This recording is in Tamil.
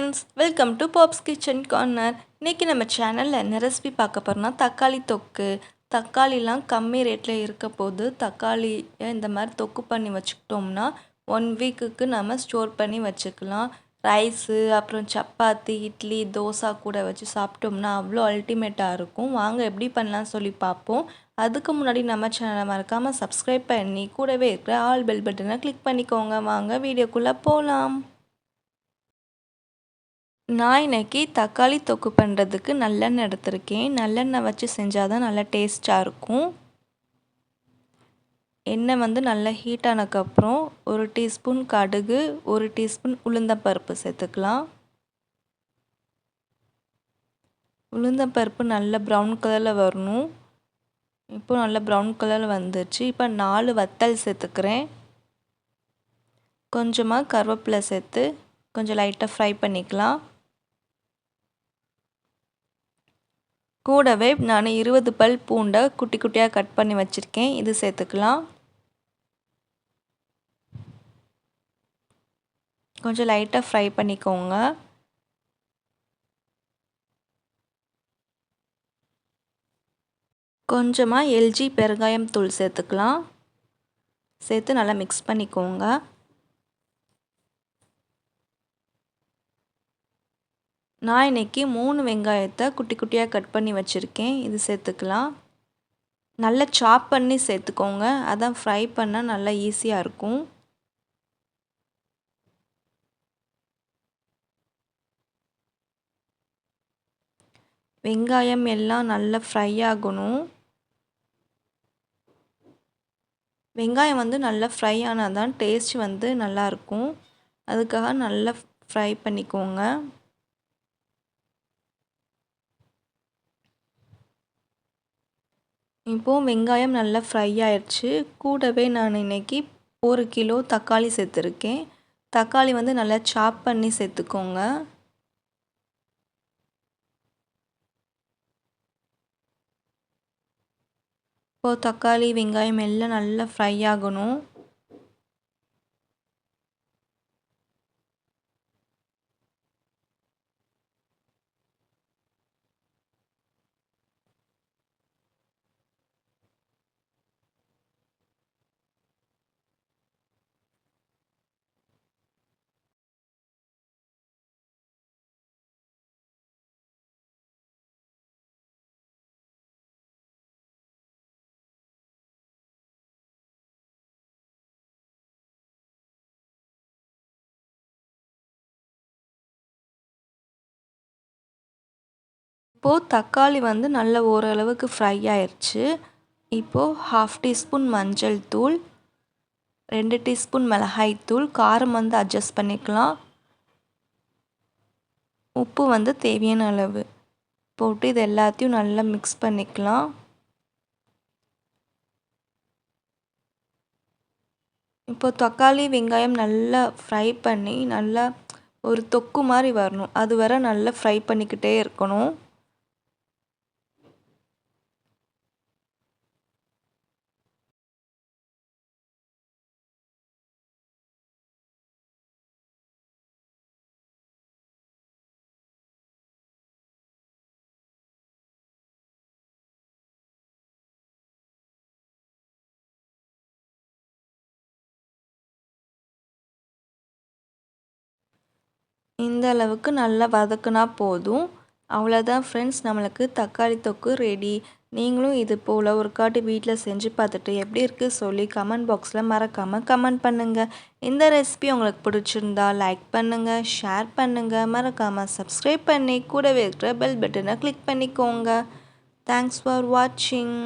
Friends, welcome to pop's kitchen corner. இன்றைக்கி நம்ம சேனலில் என்ன ரெசிபி பார்க்க போகிறோம்னா தக்காளி தொக்கு. தக்காளிலாம் கம்மி ரேட்டில் இருக்க போது தக்காளியை இந்த மாதிரி தொக்கு பண்ணி வச்சுக்கிட்டோம்னா 1 வீக்குக்கு நம்ம ஸ்டோர் பண்ணி வச்சுக்கலாம். ரைஸு, அப்புறம் சப்பாத்தி, இட்லி, தோசை கூட வச்சு சாப்பிட்டோம்னா அவ்வளோ அல்டிமேட்டாக இருக்கும். வாங்க எப்படி பண்ணலாம்னு சொல்லி பார்ப்போம். அதுக்கு முன்னாடி நம்ம சேனலை மறக்காமல் சப்ஸ்கிரைப் பண்ணி கூடவே இருக்கிற ஆல் பெல் பட்டனை கிளிக் பண்ணிக்கோங்க. வாங்க வீடியோக்குள்ளே போகலாம். நான் இன்றைக்கி தக்காளி தொக்கு பண்ணுறதுக்கு நல்லெண்ணெய் எடுத்திருக்கேன். நல்லெண்ணெய் வச்சு செஞ்சால் தான் நல்லா டேஸ்ட்டாக இருக்கும். எண்ணெய் நல்லா ஹீட் ஆனதுக்கப்புறம் 1 டீஸ்பூன் கடுகு, 1 டீஸ்பூன் உளுந்தம்பருப்பு சேர்த்துக்கலாம். உளுந்தம்பருப்பு நல்ல ப்ரௌன் கலரில் வரணும். இப்போ நல்ல ப்ரௌன் கலரில் வந்துச்சு. இப்போ 4 வத்தல் சேர்த்துக்கிறேன். கொஞ்சமாக கருவேப்பிலை சேர்த்து கொஞ்சம் லைட்டாக ஃப்ரை பண்ணிக்கலாம். கூடவே நான் 20 பல் பூண்டை குட்டி குட்டியாக கட் பண்ணி வச்சுருக்கேன். இது சேர்த்துக்கலாம். கொஞ்சம் லைட்டாக ஃப்ரை பண்ணிக்கோங்க. கொஞ்சமாக எல்ஜி பெருங்காயம் தூள் சேர்த்துக்கலாம். சேர்த்து நல்லா மிக்ஸ் பண்ணிக்கோங்க. நான் இன்றைக்கி 3 வெங்காயத்தை குட்டி குட்டியாக கட் பண்ணி வச்சுருக்கேன். இது சேர்த்துக்கலாம். நல்லா சாப் பண்ணி சேர்த்துக்கோங்க. அதான் ஃப்ரை பண்ணால் நல்லா ஈஸியாக இருக்கும். வெங்காயம் எல்லாம் நல்லா ஃப்ரை ஆகணும். வெங்காயம் நல்லா ஃப்ரை ஆனால் தான் டேஸ்ட் நல்லாயிருக்கும். அதுக்காக நல்லா ஃப்ரை பண்ணிக்கோங்க. இப்போது வெங்காயம் நல்லா ஃப்ரை ஆயிடுச்சு. கூடவே நான் இன்றைக்கி 1 கிலோ தக்காளி சேர்த்துருக்கேன். தக்காளி நல்லா சாப் பண்ணி சேர்த்துக்கோங்க. இப்போது தக்காளி வெங்காயம் எல்லாம் நல்லா ஃப்ரை ஆகணும். இப்போது தக்காளி நல்ல ஓரளவுக்கு ஃப்ரை ஆயிடுச்சு. இப்போது 1/2 டீஸ்பூன் மஞ்சள் தூள், 2 டீஸ்பூன் மிளகாய் தூள், காரம் அட்ஜஸ்ட் பண்ணிக்கலாம். உப்பு தேவையான அளவு போட்டு இது எல்லாத்தையும் நல்லா மிக்ஸ் பண்ணிக்கலாம். இப்போ தக்காளி வெங்காயம் நல்லா ஃப்ரை பண்ணி நல்லா ஒரு தொக்கு மாதிரி வரணும். அது வரை நல்லா ஃப்ரை பண்ணிக்கிட்டே இருக்கணும். இந்த அளவுக்கு நல்லா வதக்குனா போதும். அவ்வளோதான் ஃப்ரெண்ட்ஸ், நம்மளுக்கு தக்காளி தொக்கு ரெடி. நீங்களும் இது போல் ஒரு காட்டி வீட்டில் செஞ்சு பார்த்துட்டு எப்படி இருக்குது சொல்லி கமெண்ட் பாக்ஸில் மறக்காமல் கமெண்ட் பண்ணுங்கள். இந்த ரெசிபி உங்களுக்கு பிடிச்சிருந்தா லைக் பண்ணுங்கள், ஷேர் பண்ணுங்கள், மறக்காமல் சப்ஸ்கிரைப் பண்ணி கூடவே இருக்கிற பெல் பட்டனை கிளிக் பண்ணிக்கோங்க. தேங்க்ஸ் ஃபார் வாட்சிங்.